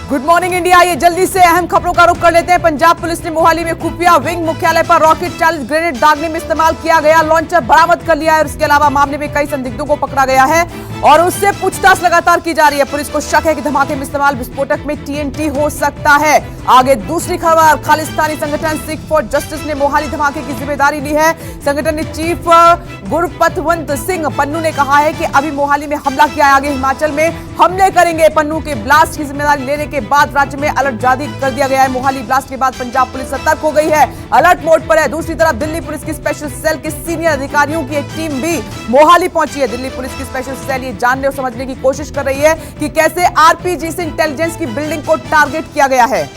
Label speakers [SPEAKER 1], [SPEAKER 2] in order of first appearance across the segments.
[SPEAKER 1] Good morning India. ये जल्दी से अहम खबरों का रुख कर लेते हैं। पंजाब पुलिस ने मोहाली में खुफिया विंग मुख्यालय पर रॉकेट चालित ग्रेनेड दागने में इस्तेमाल किया गया लॉन्चर बरामद कर लिया है और इसके अलावा मामले में कई संदिग्धों को पकड़ा गया है और उससे पूछताछ लगातार की जा रही है। पुलिस को शक है कि धमाके में इस्तेमाल विस्फोटक में TNT हो सकता है। आगे दूसरी खबर, खालिस्तानी संगठन सिख फॉर जस्टिस ने मोहाली धमाके की जिम्मेदारी ली है। संगठन के चीफ गुरपतवंत सिंह पन्नू ने कहा है कि अभी मोहाली में हमला किया है, आगे हिमाचल में हमले करेंगे। पन्नू के ब्लास्ट की जिम्मेदारी लेने के बाद राज्य में अलर्ट जारी कर दिया गया है। मोहाली ब्लास्ट के बाद पंजाब पुलिस सतर्क हो गई है, अलर्ट मोड पर है। दूसरी तरफ दिल्ली पुलिस की स्पेशल सेल के सीनियर अधिकारियों की एक टीम भी मोहाली पहुंची है। दिल्ली पुलिस की स्पेशल सेल ये जानने और समझने की कोशिश कर रही है कि कैसे आरपीजी से इंटेलिजेंस की बिल्डिंग को टारगेट किया गया है।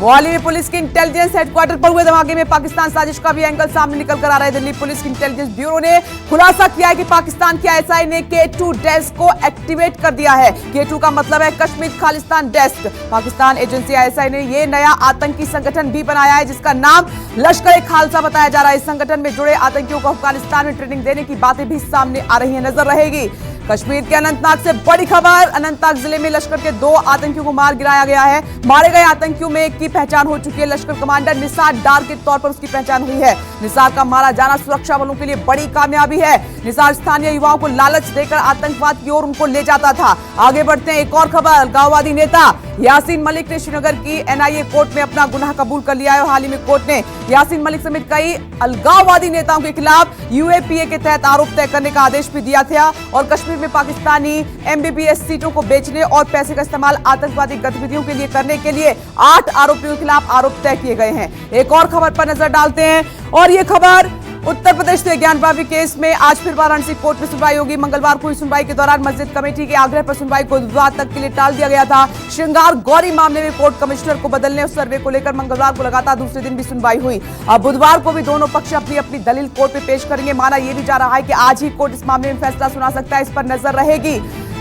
[SPEAKER 1] मोहाली में पुलिस के इंटेलिजेंस हेडक्वार्टर पर हुए धमाके में पाकिस्तान साजिश का भी एंगल सामने निकल कर आ रहा है। दिल्ली पुलिस की इंटेलिजेंस ब्यूरो ने खुलासा किया है कि पाकिस्तान के आईएसआई ने K2 डेस्क को एक्टिवेट कर दिया है। K2 का मतलब है Kashmir Khalistan desk. Pakistan agency ISI ने यह नया आतंकी संगठन भी बनाया है जिसका नाम लश्कर-ए-खालसा बताया जा रहा है। इस संगठन में जुड़े आतंकियों को अफगानिस्तान में ट्रेनिंग देने की बातें भी सामने आ रही है, नजर रहेगी। कश्मीर के अनंतनाग से बड़ी खबर, अनंतनाग जिले में लश्कर के 2 आतंकियों को मार गिराया गया है। मारे गए आतंकियों में एक की पहचान हो चुकी है। लश्कर कमांडर निसार डार के तौर पर उसकी पहचान हुई है। निसार का मारा जाना सुरक्षा बलों के लिए बड़ी कामयाबी है। निसार स्थानीय युवाओं को लालच देकर आतंकवाद की ओर उनको ले जाता था। आगे बढ़ते हैं, एक और खबर, अलगाववादी नेता यासीन मलिक ने श्रीनगर की NIA कोर्ट में अपना गुनाह कबूल कर लिया है और हाल ही में कोर्ट ने यासीन मलिक समेत कई अलगाववादी नेताओं के खिलाफ UAPA के तहत आरोप तय करने का आदेश भी दिया था और कश्मीर में पाकिस्तानी MBBS सीटों को बेचने और पैसे का इस्तेमाल आतंकवादी गतिविधियों के लिए करने के लिए 8 आरोपियों के खिलाफ आरोप तय किए गए हैं। एक और खबर पर नजर डालते हैं और ये खबर उत्तर प्रदेश से ज्ञानवापी केस में आज फिर वाराणसी कोर्ट में सुनवाई होगी। मंगलवार को हुई सुनवाई के दौरान मस्जिद कमेटी के आग्रह पर सुनवाई को बुधवार तक के लिए टाल दिया गया था। श्रृंगार गौरी मामले में कोर्ट कमिश्नर को बदलने और सर्वे को लेकर मंगलवार को लगातार दूसरे दिन भी सुनवाई हुई। अब बुधवार को भी दोनों पक्ष अपनी अपनी दलील कोर्ट में पेश करेंगे। माना यह भी जा रहा है कि आज ही कोर्ट इस मामले में फैसला सुना सकता है, इस पर नजर रहेगी।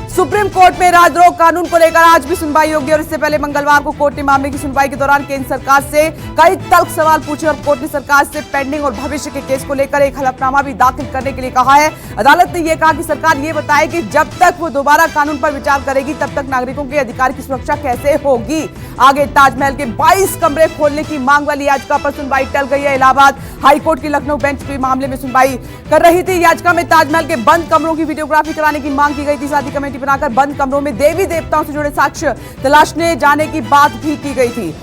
[SPEAKER 1] सुप्रीम कोर्ट में राजद्रोह कानून को लेकर आज भी सुनवाई होगी और इससे पहले मंगलवार को कोर्ट ने मामले की सुनवाई के दौरान केंद्र सरकार से कई तल्ख सवाल पूछे और कोर्ट ने सरकार से पेंडिंग और भविष्य के केस को लेकर एक हलफनामा भी दाखिल करने के लिए कहा है। अदालत ने यह कहा कि सरकार ये बताए कि जब तक वो दोबारा कानून पर विचार करेगी तब तक नागरिकों के अधिकार की सुरक्षा कैसे होगी। आगे ताजमहल के 22 कमरे खोलने की मांग वाली याचिका पर सुनवाई टल गई है। इलाहाबाद हाईकोर्ट की लखनऊ बेंच भी मामले में सुनवाई कर रही थी। याचिका में ताजमहल के बंद कमरों की वीडियोग्राफी कराने की मांग की गई थी। साथ ही कमेटी बनाकर बंद कमरों में देवी देवताओं से जुड़े साक्ष्य तलाशने जाने की बात भी की गई थी।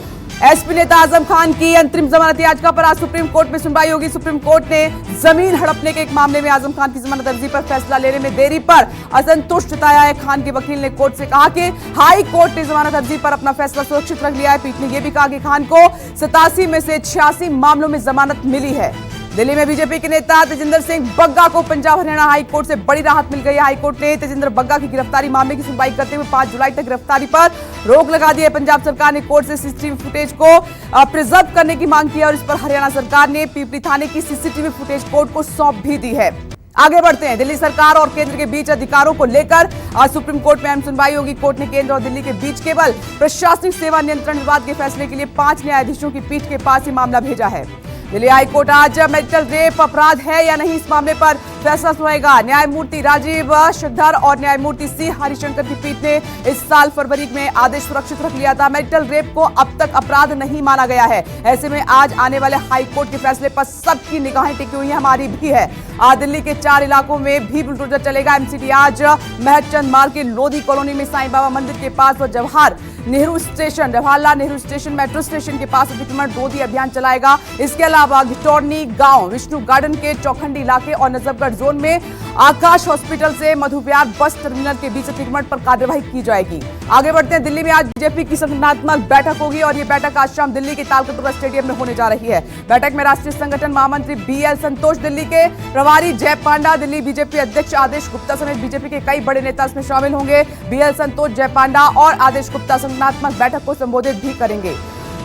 [SPEAKER 1] SP नेता आजम खान की अंतरिम जमानत याचिका पर आज सुप्रीम कोर्ट में सुनवाई होगी। सुप्रीम कोर्ट ने जमीन हड़पने के एक मामले में आजम खान की जमानत अर्जी पर फैसला लेने में देरी पर असंतुष्ट जताया है। खान के वकील ने कोर्ट से कहा कि हाई कोर्ट ने जमानत अर्जी पर अपना फैसला सुरक्षित रख लिया है। पीठ ने यह भी कहा कि खान को 87 में से 86 मामलों में जमानत मिली है। दिल्ली में बीजेपी के नेता तेजिंदर सिंह बग्गा को पंजाब हरियाणा हाई कोर्ट से बड़ी राहत मिल गई है। हाई कोर्ट ने तेजिंदर बग्गा की गिरफ्तारी मामले की सुनवाई करते हुए 5 जुलाई तक गिरफ्तारी पर रोक लगा दी है। पंजाब सरकार ने कोर्ट से CCTV फुटेज को प्रिजर्व करने की मांग की है और इस पर हरियाणा सरकार ने पीपली थाने की CCTV फुटेज कोर्ट को सौंप भी दी है। आगे बढ़ते हैं, दिल्ली सरकार और केंद्र के बीच अधिकारों को लेकर आज सुप्रीम कोर्ट में अहम सुनवाई होगी। कोर्ट ने केंद्र और दिल्ली के बीच केवल प्रशासनिक सेवा नियंत्रण विवाद के फैसले के लिए 5 न्यायाधीशों की पीठ के पास ये मामला भेजा है। दिल्ली हाईकोर्ट आज मेडिकल रेप अपराध है या नहीं इस मामले पर फैसला सुनाएगा। न्यायमूर्ति राजीव श्रीधर और न्यायमूर्ति C हरिशंकर की पीठ ने इस साल फरवरी में आदेश सुरक्षित रख लिया था। मेडिकल रेप को अब तक अपराध नहीं माना गया है। ऐसे में आज आने वाले हाईकोर्ट के फैसले पर सबकी निगाहें टिकी हुई है, हमारी भी है। आज दिल्ली के 4 इलाकों में भी बुलडोजर चलेगा। MCD आज महचंद मार्ग के लोधी कॉलोनी में साईं बाबा मंदिर के पास और Jawaharlal Nehru station metro station के पास अतिक्रमण रोधी अभियान चलाएगा। इसके अलावा घिटौनी गांव, विष्णु गार्डन के चौखंडी इलाके और नजफगढ़ जोन में आकाश हॉस्पिटल से मधुप्यार बस टर्मिनल के बीच अतिक्रमण पर कार्यवाही की जाएगी। आगे बढ़ते हैं, दिल्ली में आज बीजेपी की संगठनात्मक बैठक होगी और ये बैठक आज शाम दिल्ली के तालकटोरा स्टेडियम में होने जा रही है। बैठक में राष्ट्रीय संगठन महामंत्री BL संतोष, दिल्ली के प्रभारी जय पांडा, दिल्ली बीजेपी अध्यक्ष आदेश गुप्ता समेत बीजेपी के कई बड़े नेता इसमें शामिल होंगे। BL संतोष, जय पांडा और आदेश गुप्ता संगठनात्मक बैठक को संबोधित भी करेंगे।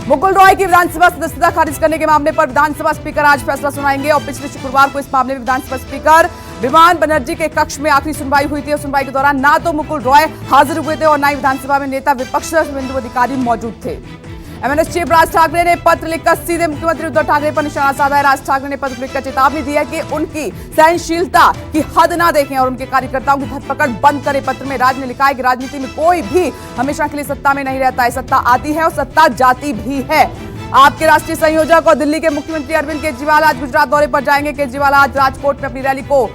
[SPEAKER 1] मुकुल रॉय की विधानसभा सदस्यता खारिज करने के मामले पर विधानसभा स्पीकर आज फैसला सुनाएंगे और पिछले शुक्रवार को इस मामले में विधानसभा स्पीकर विमान बनर्जी के कक्ष में आखिरी सुनवाई हुई थी और सुनवाई के दौरान ना तो मुकुल रॉय हाजिर हुए थे और ना ही विधानसभा में नेता विपक्ष शुभेंदु अधिकारी मौजूद थे। एमएनएस चीफ राज ठाकरे ने पत्र लिखकर सीधे मुख्यमंत्री उद्धव ठाकरे पर निशाना साधा है। राज ठाकरे ने पत्र लिखकर चेतावनी दी है कि उनकी सहनशीलता की हद ना देखें और उनके कार्यकर्ताओं की धरपकड़ बंद करें। पत्र में राज ने लिखा है कि राजनीति में कोई भी हमेशा के लिए सत्ता में नहीं रहता है, सत्ता आती है और सत्ता जाती भी है। आपके राष्ट्रीय संयोजक और दिल्ली के मुख्यमंत्री अरविंद केजरीवाल आज गुजरात दौरे पर जाएंगे। केजरीवाल आज राजकोट में अपनी रैली को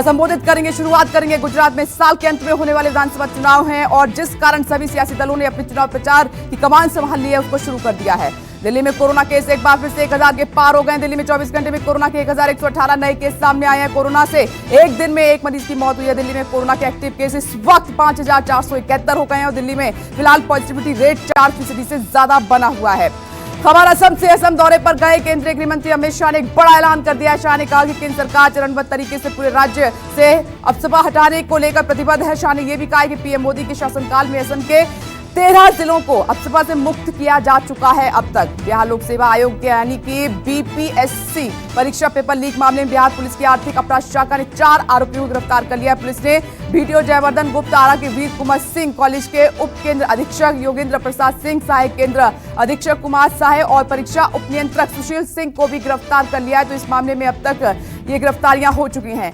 [SPEAKER 1] संबोधित करेंगे। शुरुआत करेंगे। गुजरात में साल के अंत में होने वाले विधानसभा चुनाव हैं और जिस कारण सभी सियासी दलों ने अपने चुनाव प्रचार की कमान संभाल ली है, उसको शुरू कर दिया है। दिल्ली में कोरोना केस एक बार फिर से 1000 के पार हो गए। दिल्ली में 24 घंटे में कोरोना के 1118 नए केस सामने आए हैं। कोरोना से एक दिन में एक मरीज की मौत हुई है। दिल्ली में कोरोना के एक्टिव केस इस वक्त 5471 हो गए हैं और दिल्ली में फिलहाल पॉजिटिविटी रेट 4% से ज्यादा बना हुआ है। खबर असम से। असम दौरे पर गए केंद्रीय गृह मंत्री अमित शाह ने एक बड़ा ऐलान कर दिया है। शाह ने कहा कि केंद्र सरकार चरणबद्ध तरीके से पूरे राज्य से अफसपा हटाने को लेकर प्रतिबद्ध है। शाह ने यह भी कहा कि पीएम मोदी के शासनकाल में असम के 13 जिलों को अफसपा से मुक्त किया जा चुका है। अब तक बिहार लोक सेवा आयोग के यानी कि बीपीएससी परीक्षा पेपर लीक मामले में बिहार पुलिस की आर्थिक अपराध शाखा ने 4 आरोपियों को गिरफ्तार कर लिया। पुलिस ने बीडीओ जयवर्धन गुप्त, आरा के वीर कुमार सिंह, कॉलेज के उप केंद्र अधीक्षक योगेंद्र प्रसाद सिंह, सहायक केंद्र अधीक्षक कुमार साहे और परीक्षा उप नियंत्रक सुशील सिंह को भी गिरफ्तार कर लिया है। तो इस मामले में अब तक ये गिरफ्तारियां हो चुकी हैं।